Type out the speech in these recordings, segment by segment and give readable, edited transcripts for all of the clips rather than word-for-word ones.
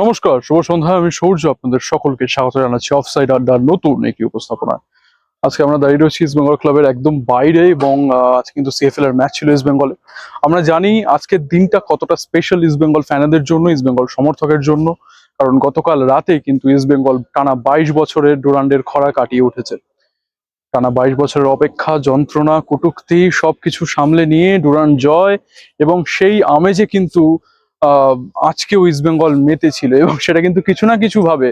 নমস্কার, শুভ সন্ধ্যা। আমি সূর্য আপনাদের সকলকে স্বাগত জানাচ্ছি অফসাইড আড্ডার নতুন একটি উপস্থাপনা। আজকে আমরা দাঁড়িয়ে রয়েছি ইস্ট বেঙ্গল ক্লাবের একদম বাইরে এবং আজকে কিন্তু সিএফএল এর ম্যাচ ছিল ইস্ট বেঙ্গলে। আমরা জানি আজকের দিনটা কতটা স্পেশাল ইস্ট বেঙ্গল ফ্যানদের জন্য, ইস্ট বেঙ্গল সমর্থকের জন্য, কারণ গতকাল রাতে কিন্তু ইস্ট বেঙ্গল টানা 22 বছরের ডুরান্ডের খরা কাটিয়ে উঠেছে। টানা 22 বছরের অপেক্ষা, যন্ত্রণা, কটূক্তি সবকিছু সামলে নিয়ে ডুরান্ড জয়, এবং সেই আমেজে কিন্তু আহ আজকেও ইস্ট বেঙ্গল মেতে ছিল, এবং সেটা কিন্তু কিছু না কিছু ভাবে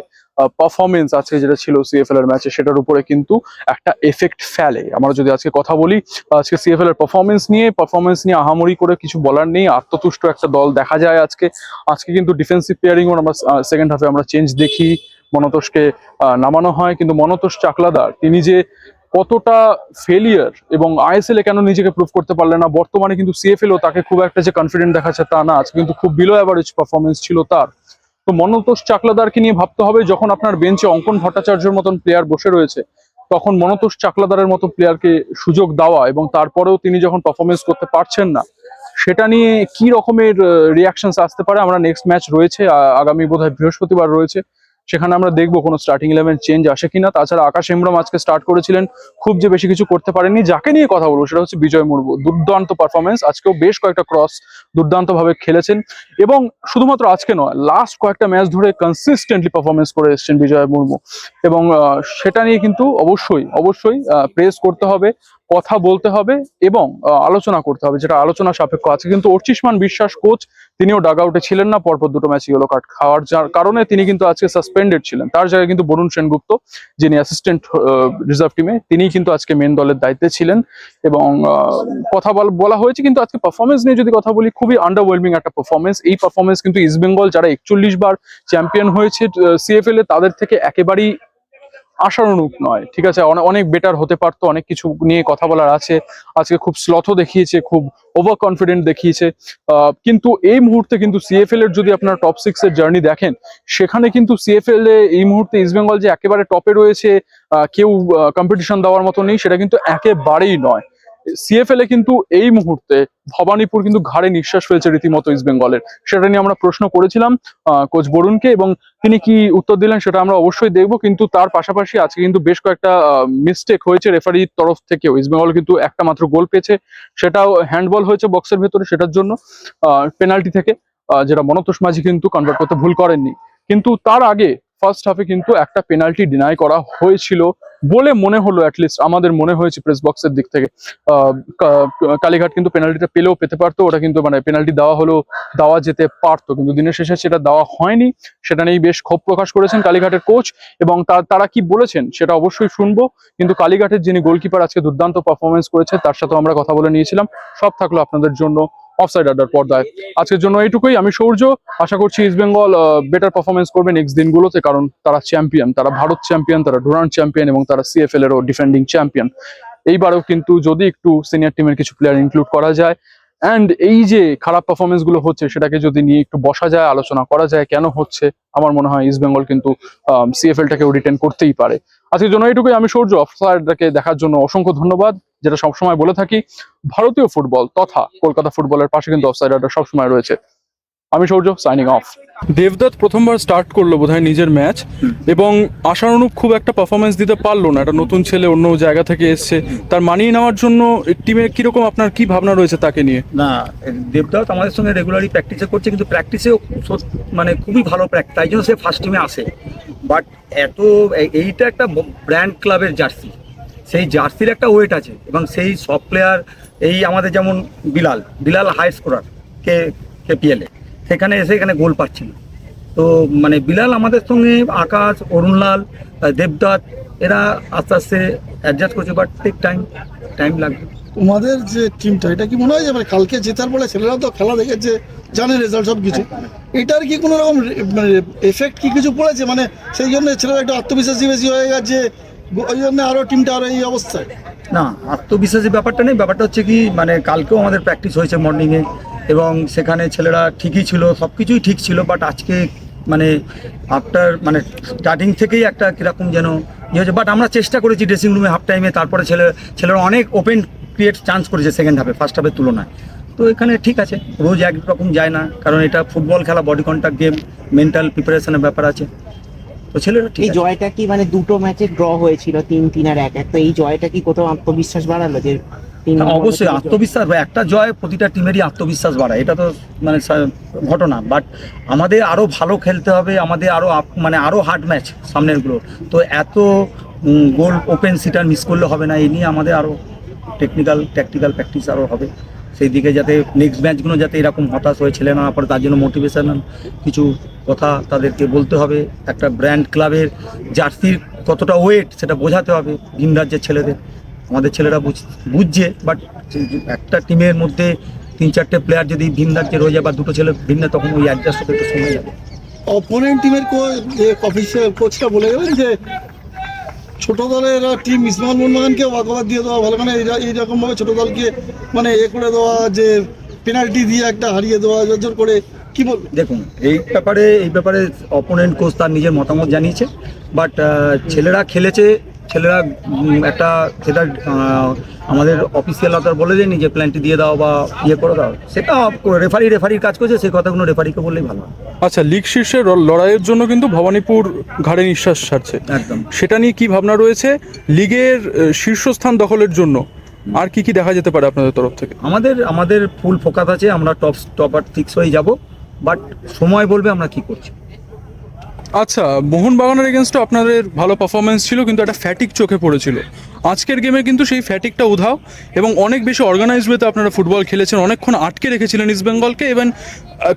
পারফরমেন্স আজকে যেটা ছিল সিএফএল এর ম্যাচে সেটার উপরে কিন্তু একটা এফেক্ট ফেলে। আমরা যদি আজকে কথা বলি আজকে সিএফএল এর পারফরমেন্স নিয়ে আহামরি করে কিছু বলার নেই। আত্মতুষ্ট একটা দল দেখা যায় আজকে। আজকে কিন্তু ডিফেন্সিভ প্লেয়ারিং আমরা সেকেন্ড হাফে আমরা চেঞ্জ দেখি, মনতোষকে নামানো হয়, কিন্তু মনতোষ চাকলাদার তিনি যে কতটা ফেলিয়ার এবং আইএসএল এ কেন নিজেকে প্রুভ করতে পারলেন না, বর্তমানে কিন্তু সিএফএল ও তাকে খুব একটা যে কনফিডেন্ট দেখাচ্ছে তা না, আজকে কিন্তু খুব বিলো অ্যাভারেজ পারফরমেন্স ছিল তার। তো মনতোষ চাকলাদারকে নিয়ে ভাবতে হবে, যখন আপনার বেঞ্চে অঙ্কন ভট্টাচার্যের মতন প্লেয়ার বসে রয়েছে তখন মনতোষ চাকলাদারের মতো প্লেয়ারকে সুযোগ দেওয়া, এবং তারপরেও তিনি যখন পারফরমেন্স করতে পারছেন না, সেটা নিয়ে কি রকমের রিয়াকশনস আসতে পারে। আমরা নেক্সট ম্যাচ রয়েছে আগামী বোধহয় বৃহস্পতিবার রয়েছে, সেখানে আমরা দেখবো কোনো স্টার্টিং 11 চেঞ্জ আসে কিনা। তাছাড়া আকাশ হেমব্রম আজকে স্টার্ট করেছিলেন, খুব যে বেশি কিছু করতে পারেননি। যাকে নিয়ে কথা বলবো সেটা হচ্ছে বিজয় মুর্মু। দুর্দান্ত পারফরমেন্স, আজকেও বেশ কয়েকটা ক্রস দুর্দান্ত ভাবে খেলেছেন, এবং শুধুমাত্র আজকে নয়, লাস্ট কয়েকটা ম্যাচ ধরে কনসিস্টেন্টলি পারফরমেন্স করে এসেছেন বিজয় মুর্মু, এবং সেটা নিয়ে কিন্তু অবশ্যই অবশ্যই প্রেস করতে হবে, কথা বলতে হবে এবং আলোচনা করতে হবে, যেটা আলোচনা সাপেক্ষ। আছে কিন্তু অর্চিষ্মান বিশ্বাস কোচ, তিনিও ডাগ আউটে ছিলেন না, পরপর দুটো ম্যাচ ইয়েলো কার্ড খাওয়ার যার কারণে তিনি কিন্তু আজকে সাসপেন্ডেড ছিলেন। তার জায়গায় কিন্তু বরুণ সেনগুপ্ত, যিনি অ্যাসিস্ট্যান্ট রিজার্ভ টিমে, তিনি কিন্তু আজকে মেন দলের দায়িত্বে ছিলেন, এবং কথা বলা হয়েছে। কিন্তু আজকে পারফরমেন্স নিয়ে যদি কথা বলি, খুবই আন্ডারওয়েলমিং একটা পারফরমেন্স। এই পারফরমেন্স কিন্তু ইস্ট বেঙ্গল যারা 41 বার চ্যাম্পিয়ন হয়েছে সিএফএল এ, তাদের থেকে একেবারেই আশানুরূপ নয়। ঠিক আছে, অনেক বেটার হতে পারতো, অনেক কিছু নিয়ে কথা বলার আছে। আজকে খুব স্লথও দেখিয়েছে, খুব ওভার কনফিডেন্ট দেখিয়েছে, কিন্তু এই মুহূর্তে কিন্তু সিএফএল এর যদি আপনার টপ 6 এর জার্নি দেখেন, সেখানে কিন্তু সিএফএল এ এই মুহূর্তে ইস্ট বেঙ্গল যে একেবারে টপে রয়েছে, কেউ কম্পিটিশন দেওয়ার মতো নেই, সেটা কিন্তু একেবারেই নয়। সিএফএল এ কিন্তু এই মুহূর্তে ভবানীপুর কিন্তু ঘাড়ে নিঃশ্বাস ফেলছে রীতিমতো ইস্ট বেঙ্গলের। সেটা নিয়ে আমরা প্রশ্ন করেছিলাম কোচ বরুণকে, এবং তিনি কি উত্তর দিলেন সেটা আমরা অবশ্যই দেখবো। কিন্তু তার পাশাপাশি আজকে কিন্তু বেশ কয়েকটা মিস্টেক হয়েছে রেফারির তরফ থেকেও। ইস্ট বেঙ্গল কিন্তু একটা মাত্র গোল পেয়েছে, সেটাও হ্যান্ডবল হয়েছে বক্সের ভেতরে, সেটার জন্য পেনাল্টি থেকে, যেটা মনতোষ মাঝি কিন্তু কনভার্ট করতে ভুল করেননি। কিন্তু তার আগে ফার্স্ট হাফে কিন্তু একটা পেনাল্টি ডিনাই করা হয়েছিল বলে মনে হলো, অ্যাটলিস্ট আমাদের মনে হয়েছে প্রেস বক্সের দিক থেকে। কালীঘাট কিন্তু পেনাল্টিটা পেলেও পেতে পারতো, ওটা কিন্তু মানে পেনাল্টি দেওয়া যেতে পারতো, কিন্তু দিনের শেষে সেটা দেওয়া হয়নি। সেটা নিয়ে বেশ ক্ষোভ প্রকাশ করেছেন কালীঘাটের কোচ, এবং তারা কি বলেছেন সেটা অবশ্যই শুনবো। কিন্তু কালীঘাটের যিনি গোলকিপার আজকে দুর্দান্ত পারফরমেন্স করেছে, তার সাথেও আমরা কথা বলে নিয়েছিলাম। সব থাকলো আপনাদের জন্য অফসাইড আড্ডার পর্দায়। আজকের জন্য এইটুকুই। আমি সূর্য, আশা করছি ইস্ট বেঙ্গল বেটার পারফরমেন্স করবে নেক্সট দিনগুলোতে, কারণ তারা চ্যাম্পিয়ন, তারা ভারত চ্যাম্পিয়ন, তারা ডুরান্ড চ্যাম্পিয়ন, এবং তারা সিএফএল এরও ডিফেন্ডিং চ্যাম্পিয়ন। এইবারেও কিন্তু যদি একটু সিনিয়র টিমের কিছু প্লেয়ার ইনক্লুড করা যায়, অ্যান্ড এই যে খারাপ পারফরমেন্স গুলো হচ্ছে সেটাকে যদি নিয়ে একটু বসা যায়, আলোচনা করা যায় কেন হচ্ছে, আমার মনে হয় ইস্ট বেঙ্গল কিন্তু সিএফএলটাকেও রিটেন করতেই পারে। আজকের জন্য এইটুকুই। আমি সূর্য, অফসাইডটাকে দেখার জন্য অসংখ্য ধন্যবাদ। যেটা সবসময় বলে থাকি, ভারতীয় ফুটবল তথা কলকাতা ফুটবলের পাশে কিন্তু অফসাইড আড্ডা সবসময় রয়েছে। আমি সূর্য, সাইনিং অফ। দেবদত্ত প্রথমবার স্টার্ট করলো বোধহয় নিজের ম্যাচ, এবং আশানুরূপ খুব একটা পারফরমেন্স দিতে পারলো না। একটা নতুন ছেলে, অন্য জায়গা থেকে এসছে, তার মানিয়ে নেওয়ার জন্য টিমে কিরকম আপনার কি ভাবনা রয়েছে তাকে নিয়ে? না, দেবদত্ত আমাদের সঙ্গে রেগুলারলি প্র্যাকটিসে করছে, কিন্তু প্র্যাকটিসেও মানে খুবই ভালো প্র্যাকটিস, তাই জন্য সে ফার্স্ট টিমে আসে। বাট এইটা একটা ব্র্যান্ড ক্লাবের জার্সি, সেই জার্সির একটা ওয়েট আছে, এবং সেই সব প্লেয়ার, এই আমাদের যেমন বিলাল হাই স্কোরার কেপিএলে, সেখানে এসে এখানে গোল পাচ্ছে না। তো মানে বিলাল আমাদের সঙ্গে, আকাশ, অরুণলাল, দেবদত্ত, এরা আস্তে আস্তে অ্যাডজাস্ট করছে, বাট টাইম লাগবে। তোমাদের যে টিমটা, এটা কি মনে হয় যে মানে কালকে জেতার বলে ছেলেরা তো খেলা দেখেছে, জানে রেজাল্ট সব কিছু, এটার কি কোনো রকম মানে এফেক্ট কি কিছু পড়েছে? মানে সেই জন্য ছেলেরা একটু আত্মবিশ্বাসী বেশি হয়ে গেছে, ওই জন্য আরও টিমটা আরও এই অবস্থায়? না, আত্মবিশ্বাসের ব্যাপারটা নেই। ব্যাপারটা হচ্ছে কি, মানে কালকেও আমাদের প্র্যাকটিস হয়েছে মর্নিংয়ে, এবং সেখানে ছেলেরা ঠিকই ছিল, সব কিছুই ঠিক ছিল। বাট আজকে মানে মানে স্টার্টিং থেকেই একটা কীরকম যেন ইয়ে হয়েছে। বাট আমরা চেষ্টা করেছি ড্রেসিং রুমে হাফ টাইমে, তারপরে ছেলেরা অনেক ওপেন ক্রিয়েট চান্স করেছে সেকেন্ড হাফে, ফার্স্ট হাফের তুলনায়। তো তো এখানে ঠিক আছে, রোজ একরকম যায় না, কারণ এটা ফুটবল খেলা, বডি কন্ট্যাক্ট গেম, মেন্টাল প্রিপারেশনের ব্যাপার আছে, তো ছেলেরা ঠিক এই আছে। জয়টা কি মানে দুটো ম্যাচে ড্র হয়েছিল 3-3 আর 1-1, তো এই জয়টা কি কোথাও আত্মবিশ্বাস বাড়ালো যে অবশ্যই আত্মবিশ্বাস, বা একটা জয় প্রতিটা টিমেরই আত্মবিশ্বাস বাড়ায়, এটা তো মানে ঘটনা। বাট আমাদের আরো ভালো খেলতে হবে, আমাদের আরো মানে আরো হার্ড ম্যাচ সামনেরগুলো, তো এত গোল ওপেন সিটার মিস করলে হবে না, এই নিয়ে আমাদের আরো ট্যাকটিক্যাল প্র্যাকটিস আরো হবে, সেই দিকে যাতে নেক্সট ম্যাচগুলো যাতে এরকম হতাশ হয়ে ছেলে না পড়ে, তার জন্য মোটিভেশনাল কিছু কথা তাদেরকে বলতে হবে। একটা ব্র্যান্ড ক্লাবের জার্সির কতটা ওয়েট সেটা বোঝাতে হবে ভিন রাজ্যের ছেলেদের। আমাদের ছেলেরা বুঝছে, বাট একটা টিমের মধ্যে 3-4টে প্লেয়ার যদি ভিন রাজ্যের হয়ে যায় বা দুটো ছেলে ভিন্ন, তখন ওই অ্যাডজাস্ট হতে একটু সময় যাবে। অপোনেন্ট টিমের অফিসিয়াল কোচটা বলে গেলেন যে ছোট দলের টিম ইসমাইল মোহনবাগানকে ওয়াকওভার দিয়ে দেওয়া ভালো, মানে এইরকমভাবে ছোট দলকে মানে করে দেওয়া, যে পেনাল্টি দিয়ে একটা হারিয়ে দেওয়া জোর করে, কি বলবো? দেখুন এই ব্যাপারে অপোনেন্ট কোচ তার নিজের মতামত জানিয়েছে, বাট ছেলেরা খেলেছে, ছেলেরা একটা সেটা আমাদের অফিসিয়াল অথর বলে যায়নি যে প্ল্যানটি দিয়ে দাও বা ইয়ে করে দাও, সেটা রেফারির কাজ করছে, সেই কথাগুলো রেফারিকে বললেই ভালো হয়। আচ্ছা, লিগ শীর্ষের লড়াইয়ের জন্য কিন্তু ভবানীপুর ঘাড়ে নিঃশ্বাস ছাড়ছে, একদম। সেটা নিয়ে কি ভাবনা রয়েছে লিগের শীর্ষস্থান দখলের জন্য? আর কি কি দেখা যেতে পারে আপনাদের তরফ থেকে? আমাদের ফুল ফোকাস আছে, আমরা টপার 6 হয়ে যাব, বাট সময় বলবে আমরা কি করছি। আচ্ছা, মোহনবাগানের এগেনস্টে আপনাদের ভালো পারফরমেন্স ছিল, কিন্তু একটা ফ্যাটিক চোখে পড়েছিল। আজকের গেমে কিন্তু সেই ফ্যাটিকটা উধাও, এবং অনেক বেশি অর্গানাইজড ওয়েতে আপনারা ফুটবল খেলেছেন, অনেকক্ষণ আটকে রেখেছিলেন ইস্ট বেঙ্গলকে, এবং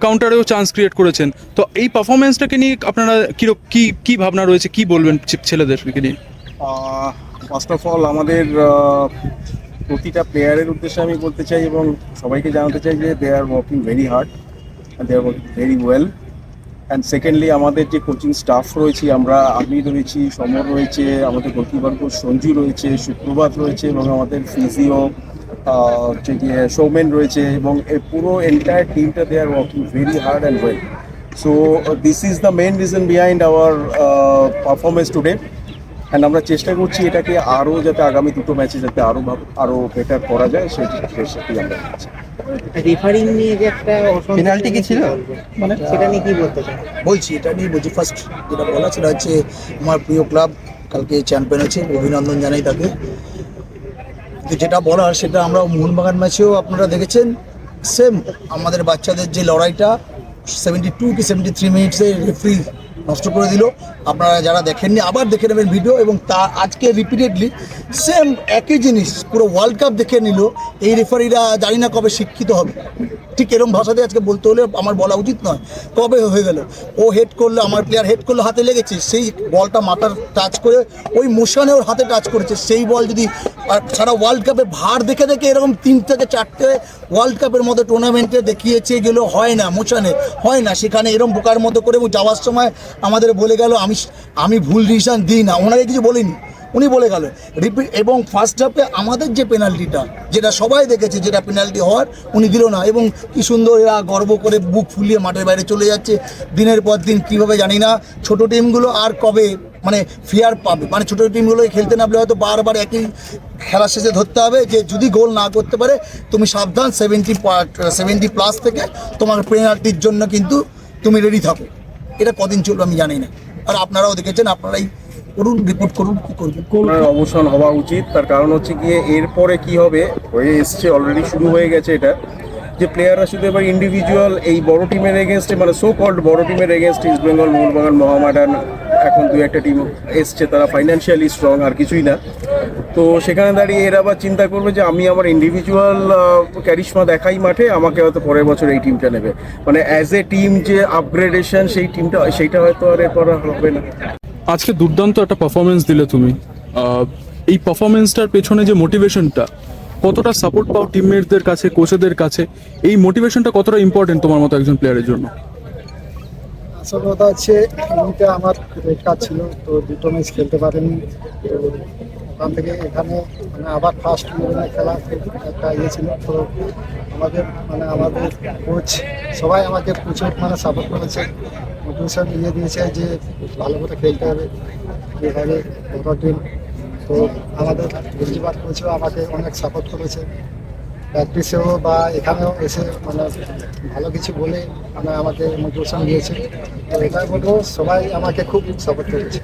কাউন্টারেও চান্স ক্রিয়েট করেছেন। তো এই পারফরমেন্সটাকে নিয়ে আপনারা কি ভাবনা রয়েছে, কি বলবেন ছেলেদেরকে নিয়ে? ফার্স্ট অফ অল আমাদের প্রতিটা প্লেয়ারের উদ্দেশ্যে আমি বলতে চাই এবং সবাইকে জানাতে চাই যে they are working very hard and they are working very well. And secondly আমাদের যে কোচিং স্টাফ রয়েছি, আমি রয়েছি, সমর রয়েছে, আমাদের গোলকিপার কোচ সঞ্জু রয়েছে, সুপ্রভাত রয়েছে, এবং আমাদের ফিজিও হচ্ছে গিয়ে সৌমেন রয়েছে, এবং এই পুরো এন্টায়ার টিমটা they are working very hard and well. So this is the main reason behind our performance today. And আমরা চেষ্টা করছি এটাকে আরও যাতে আগামী দুটো ম্যাচে যাতে আরও বেটার করা যায়, সেটাই আমরা করছি। রেফারিং নিয়ে যে একটা পেনাল্টি কি ছিল? মানে সেটা নিয়ে কি বলতে চান? বলছি এটা নিয়ে বলছি, ফার্স্ট যেটা বলা সেটা হচ্ছে আমার প্রিয় ক্লাব কালকে চ্যাম্পিয়ন হয়েছে, অভিনন্দন জানাই তাকে। তো যেটা বলার সেটা আমরা মোহনবাগান ম্যাচেও আপনারা দেখেছেন, সেম আমাদের বাচ্চাদের যে লড়াইটা 72 কি 73 মিনিটসে রেফারি নষ্ট করে দিল। আপনারা যারা দেখেননি আবার দেখে নেবেন ভিডিও, এবং তা আজকে রিপিটেডলি সেম একই জিনিস পুরো ওয়ার্ল্ড কাপ দেখে নিল। এই রেফারিরা জানি না কবে শিক্ষিত হবে, ঠিক এরকম ভাষাতে আজকে বলতে হলে আমার বলা উচিত নয়। কবে হয়ে গেল ও হেড করলো, আমার প্লেয়ার হেড করলো, হাতে লেগেছে, সেই বলটা মাথার টাচ করে ওই মোশনে ওর হাতে টাচ করেছে, সেই বল যদি সারা ওয়ার্ল্ড কাপে ভার দেখে দেখে এরকম 3 থেকে 4টে ওয়ার্ল্ড কাপের মতো টুর্নামেন্টে দেখিয়েছে, এগুলো হয় না, মোশনে হয় না, সেখানে এরকম বোকার মতো করে যাওয়ার সময় আমাদের বলে গেল আমি ভুল ডিসিশন দিই না, ওনাকে কিছু বলিনি, উনি বলে গেল রিপিট। এবং ফার্স্ট হাফে আমাদের যে পেনাল্টিটা, যেটা সবাই দেখেছে, যেটা পেনাল্টি হওয়ার উনি দিল না, এবং কি সুন্দর এরা গর্ব করে বুক ফুলিয়ে মাঠের বাইরে চলে যাচ্ছে দিনের পর দিন। কীভাবে জানি না ছোট টিমগুলো আর কবে মানে ফেয়ার পাবে, মানে ছোটো টিমগুলোকে খেলতে নামলে হয়তো বারবার একই খেলার শেষে ধরতে হবে যে যদি গোল না করতে পারে তুমি সাবধান, 70+ থেকে তোমার পেনাল্টির জন্য কিন্তু তুমি রেডি থাকো। এটা কদিন চলবে আমি জানি না, আর আপনারাও দেখেছেন, আপনারাই করুন, রিপোর্ট করুন, কী করবেন। অবসান হওয়া উচিত, তার কারণ হচ্ছে গিয়ে এরপরে কি হবে, হয়ে এসছে, অলরেডি শুরু হয়ে গেছে এটা, যে প্লেয়াররা শুধু এবার ইন্ডিভিজুয়াল এই বড় টিমের এগেনস্টে, মানে সো কল্ড বড় টিমের এগেনস্টে, ইস্ট বেঙ্গল, মোহনবাগান, মোহামেডান, এখন 2-1টা টিম এসছে, তারা ফাইন্যান্সিয়ালি স্ট্রং, আর কিছুই না। তো সেখানে দাঁড়িয়ে এরা আবার চিন্তা করবে যে আমি আমার ইন্ডিভিজুয়াল ক্যারিশমা দেখাই মাঠে, আমাকে হয়তো পরের বছর এই টিমটা নেবে, মানে অ্যাজ এ টিম যে আপগ্রেডেশন সেইটা হয়তো আর এরপর হবে না। আজকে দুর্দান্ত একটা পারফরমেন্স দিলে তুমি, এই পারফরমেন্সটার পেছনে যে মোটিভেশনটা, কতটা সাপোর্ট পাও টিমমেটদের কাছে, কোচেদের কাছে, এই মোটিভেশনটা কতটা ইম্পর্টেন্ট তোমার মতো একজন প্লেয়ারের জন্য? আসল কথা হচ্ছে এমনিতে আমার রেড কার্ড ছিল, তো দুটো ম্যাচ খেলতে পারিনি। তো ওখান থেকে এখানে মানে আবার ফার্স্ট ইলেভেনে খেলা একটা ইয়ে ছিল। তো আমাদের কোচ সবাই আমাকে প্রচুর সাপোর্ট করেছে, মোটিভেশন দিয়েছে যে ভালো করে খেলতে হবে, এভাবে বড় টিম। তো আমাদের গোলকিপার কোচও আমাকে অনেক সাপোর্ট করেছে। প্র্যাকটিসেও বা এখানেও এসে মানে ভালো কিছু বলে মানে আমাকে মোটিভেশন দিয়েছে। তো এটাই বলবো সবাই আমাকে খুব সাপোর্ট করেছে।